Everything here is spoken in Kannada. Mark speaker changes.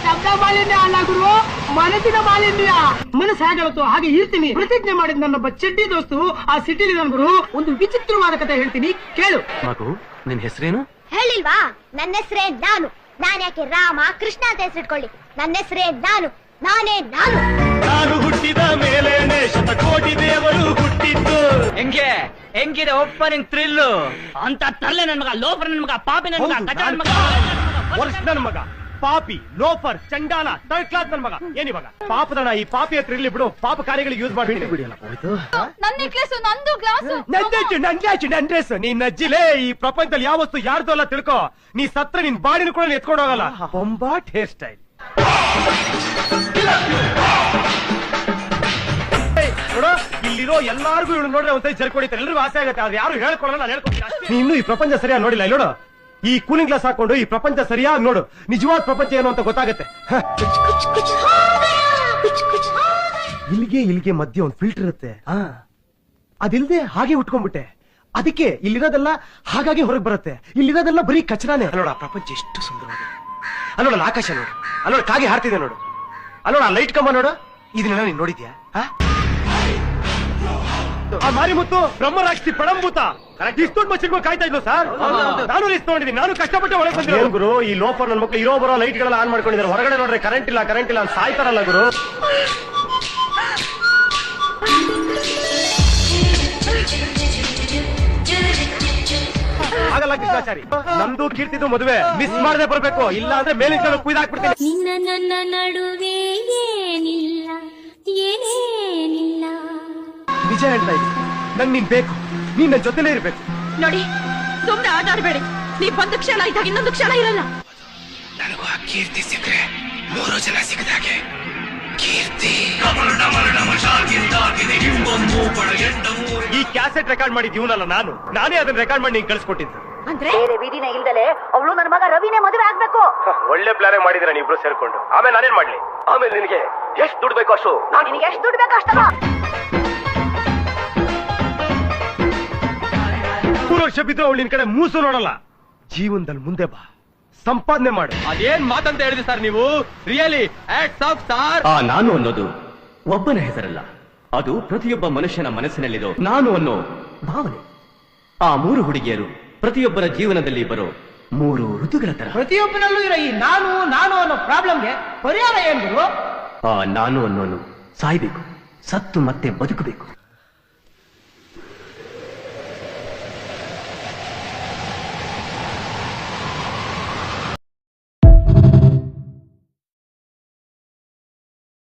Speaker 1: ಶಬ್ದ ಮಾಲಿನ್ಯ ಅಲ್ಲ ಗುರು, ಮನಸ್ಸಿನ ಮಾಲಿನ್ಯ. ಮನಸ್ಸು ಹೇಳುತ್ತೋ ಹಾಗೆ ಇರ್ತೀನಿ. ಪ್ರತಿಜ್ಞೆ ಮಾಡಿದ ನನ್ನೊಬ್ಬ ಚಡ್ಡಿ ದೋಸ್ತು ಆ ಸಿಟಿಲಿ ನನ್ ಗುರು ಒಂದು ವಿಚಿತ್ರವಾದ ಕಥೆ ಹೇಳ್ತೀನಿ, ಕೇಳು.
Speaker 2: ಮಗು, ನಿನ್ ಹೆಸರೇನು?
Speaker 3: ಹೇಳಿಲ್ವಾ? ನನ್ನ ಹೆಸರೇ ನಾನು. ನಾನ್ಯಾಕೆ ರಾಮ ಕೃಷ್ಣ ಅಂತ ಹೆಸರಿಟ್ಕೊಳ್ಳಿ? ನನ್ನ ಹೆಸರೇ ನಾನು. ನಾನೇ ನಾನು.
Speaker 4: ನಾನು ಹುಟ್ಟಿದ ಮೇಲೇನೆ ಶತಕೋಟಿ ದೇವರು ಹುಟ್ಟಿದ್ದು.
Speaker 5: ಹೆಂಗಿದೆ ಓಪನಿಂಗ್ ಥ್ರಿಲ್ಲು ಅಂತ ತರ್ಲೆ ನನ್ ಮಗ, ಲೋಫರ್ ನನ್ ಮಗ, ಪಾಪಿ ನನ್ ಮಗ, ಕಚ ನನ್ ಮಗ,
Speaker 4: ವರ್ಷ ನನ್ ಮಗ, ಪಾಪಿ, ಲೋಫರ್, ಚಂಡಾಲ, ಥರ್ಡ್ ಕ್ಲಾಸ್ ನನ್ ಮಗ. ಏನಿವಾಗ ಪಾಪದಣ? ಈ ಪಾಪಿ ಹತ್ರ ಇರ್ಲಿ ಬಿಡು, ಪಾಪ ಕಾರ್ಯಗಳಿಗೆ ಯೂಸ್ ಮಾಡ್ಬಿಟ್ಟು ಬಿಡಿಯಲ್ಲ.
Speaker 6: ನನ್ನ ನೆಕ್ಲೆಸ್, ನಂದು ಗ್ಲಾಸ್,
Speaker 4: ನನ್ ಡ್ರೆಸ್. ನೀನ್ ಅಜ್ಜಿಲೇ ಈ ಪ್ರಪಂಚದಲ್ಲಿ ಯಾವ ವಸ್ತು ಯಾರ್ದು ಅಲ್ಲ ತಿಳ್ಕೊ. ನೀ ಸತ್ರ ನಿನ್ ಬಾಡಿನ ಕೂಡ ಎತ್ಕೊಂಡು ಹೋಗಲ್ಲ. ಬೊಂಬಾಟ್ ಹೇರ್ ಸ್ಟೈಲ್ ನೋಡು, ಇಲ್ಲಿರೋ ಎಲ್ಲಾರ್ಗು ಇವಳು ನೋಡ್ರೆ ಒಂದ್ಸರಿ ಜರ್ಕೊಂಡಿರ್ತಾರೆ, ಎಲ್ರಿಗೂ ಆಸೆ ಆಗುತ್ತೆ. ಅದು ಯಾರು ಹೇಳ್ಕೊಳ್ಳಲ್ಲ, ನಾನು ಹೇಳ್ಕೊಡ್ತೀನಿ. ನೀ ಇನ್ನೂ ಈ ಪ್ರಪಂಚ ಸರಿಯಾಗಿ ನೋಡಿಲ್ಲ. ಇಲ್ಲಿ ನೋಡು, ಈ ಕೂಲಿಂಗ್ ಗ್ಲಾಸ್ ಹಾಕೊಂಡು ಈ ಪ್ರಪಂಚ ಸರಿಯಾಗಿ ನೋಡು, ನಿಜವಾದ ಪ್ರಪಂಚ ಏನು ಅಂತ ಗೊತ್ತಾಗತ್ತೆ. ಇಲ್ಲಿಗೆ ಮಧ್ಯೆ ಒಂದು ಫಿಲ್ಟರ್ ಇರುತ್ತೆ, ಅದಿಲ್ದೆ ಹಾಗೆ ಉಟ್ಕೊಂಡ್ಬಿಟ್ಟೆ. ಅದಕ್ಕೆ ಇಲ್ಲಿರೋದೆಲ್ಲ ಹಾಗಾಗಿ ಹೊರಗೆ ಬರುತ್ತೆ. ಇಲ್ಲಿರೋದೆಲ್ಲ ಬರೀ ಕಚರಾನೇ. ನೋಡ ಪ್ರಪಂಚ ಎಷ್ಟು ಸುಂದರವಾಗಿದೆ. ಅಲ್ಲೋಡ ಆಕಾಶ ನೋಡು, ಅಲ್ಲೋಡ ಕಾಗೆ ಹಾರ್ತಿದೆ ನೋಡು, ಅಲ್ಲೋಡ ಲೈಟ್ ಕಂಬ ನೋಡು. ಇದನ್ನೆಲ್ಲ ನೀನ್ ನೋಡಿದ್ಯಾ? ಆ ಮಾರಿಮುತ್ತು ಬ್ರಹ್ಮರಾಕ್ಷಿ ಪಡಂಭೂತ ಇಷ್ಟೊಂದು ಮಚ್ಚಿಡ್ಕೊಂಡು ಕಾಯ್ತಾ ಇದ್ಲು ಸರ್. ನಾನು ರಿಸ್ಕ್ ನೋಡಿದೀನಿ, ನಾನು ಕಷ್ಟಪಟ್ಟು ಒಳಗೆ ಬಂದಿರೋ ಗುರು. ಈ ಲೋಫರ್ ನನ್ನ ಮಕ್ಕಳು ಇರೋ ಬರೋ ಲೈಟ್ ಗಳೆಲ್ಲ ಆನ್ ಮಾಡ್ಕೊಂಡಿದ್ದಾರೆ. ಹೊರಗಡೆ ನೋಡ್ರೆ ಕರೆಂಟ್ ಇಲ್ಲ ಅಂತ ಸಾಯ್ತಾರಲ್ಲ ಗುರು. ಆಗಲ್ಲ ಕೃಷ್ಣಾಚಾರಿ, ನಮ್ದು ಕೀರ್ತಿದು ಮದುವೆ ಮಿಸ್ ಮಾಡದೆ ಬರ್ಬೇಕು, ಇಲ್ಲ ಅಂದ್ರೆ ಮೇಲಿನ ಕುಯ್ದಾಕ್ಬಿಡ್ತೀನಿ.
Speaker 7: ನಿನ್ನ ನನ್ನ ನಡುವೆ ಏನಿಲ್ಲ, ಏನೇನಿಲ್ಲ.
Speaker 4: ನಿಜ ಹೇಳ್ತಾ ಇದ್ದೀನಿ, ನನ್ ನೀನ್ ಬೇಕು, ನೀನ್ ನನ್ನ ಜೊತೆಲೇ ಇರ್ಬೇಕು.
Speaker 6: ನೋಡಿ, ಸುಮ್ನೆ ಆಟ ಆಡ್ಬೇಡಿ. ನೀವ್ ಒಂದು ಕ್ಷಣ ಇದ್ದಾಗ ಇನ್ನೊಂದು ಕ್ಷಣ ಇರಲ್ಲ.
Speaker 8: ನನಗೂ ಆ ಕೀರ್ತಿ ಸಿಕ್ಕರೆ 3 ಜನ ಸಿಕ್ಕದಾಗೆ. ಕೀರ್ತಿ
Speaker 4: ಈ ಕ್ಯಾಸೆಟ್ ರೆಕಾರ್ಡ್ ಮಾಡಿದ್ ಇವನಲ್ಲ, ನಾನೇ ಅದನ್ನ ರೆಕಾರ್ಡ್ ಮಾಡಿ ನೀನ್ ಕಳ್ಸಿಕೊಟ್ಟಿದ್ದು.
Speaker 6: ಅಂದ್ರೆ
Speaker 1: ಬೇರೆ ವಿಧಿನೇ ಇಲ್ದಲೆ ಅವಳು ನನ್ನ ಮಗ ರವಿನೇ ಮದುವೆ ಆಗ್ಬೇಕು.
Speaker 4: ಒಳ್ಳೆ ಪ್ಲಾನ್ ಮಾಡಿದಿರ ನೀವಿಬ್ರು ಸೇರ್ಕೊಂಡು. ಆಮೇಲೆ ನಾನೇನ್ ಮಾಡ್ಲಿ? ಆಮೇಲೆ ನಿನಗೆ ಎಷ್ಟು ದುಡ್ಡು ಬೇಕು ಅಷ್ಟು.
Speaker 1: ನಿನಗೆ ಎಷ್ಟು ದುಡ್ಡು ಬೇಕು ಅಷ್ಟಲ್ಲ.
Speaker 4: 3 ವರ್ಷ ಬಿದ್ರೆ ಅವಳು ನಿನ್ ಕಡೆ ಮೂಸು ನೋಡಲ್ಲ. ಜೀವನದಲ್ಲಿ ಮುಂದೆ ಬಾ, ಸಂಪಾದನೆ ಮಾಡು.
Speaker 5: ಅದೇನ್ ಮಾತಂತ ಹೇಳಿದ್ರಿ ಸರ್ ನೀವು? ರಿಯಲಿ
Speaker 2: ಆ ನಾನು ಅನ್ನೋದು ಒಬ್ಬನ ಹೆಸರಲ್ಲ, ಅದು ಪ್ರತಿಯೊಬ್ಬ ಮನುಷ್ಯನ ಮನಸ್ಸಿನಲ್ಲಿರೋ ನಾನು ಅನ್ನೋ ಭಾವನೆ. ಆ 3 ಹುಡುಗಿಯರು ಪ್ರತಿಯೊಬ್ಬರ ಜೀವನದಲ್ಲಿ ಬರೋ 3 ಋತುಗಳ ತರ.
Speaker 1: ಪ್ರತಿಯೊಬ್ಬನಲ್ಲೂ ಇರೋ ಈ ನಾನು ಅನ್ನೋ ಪ್ರಾಬ್ಲಮ್ಗೆ ಪರಿಹಾರ ಏನ್ ಗುರು?
Speaker 2: ಆ ನಾನು ಅನ್ನೋನು ಸಾಯ್ಬೇಕು, ಸತ್ತು ಮತ್ತೆ ಬದುಕಬೇಕು.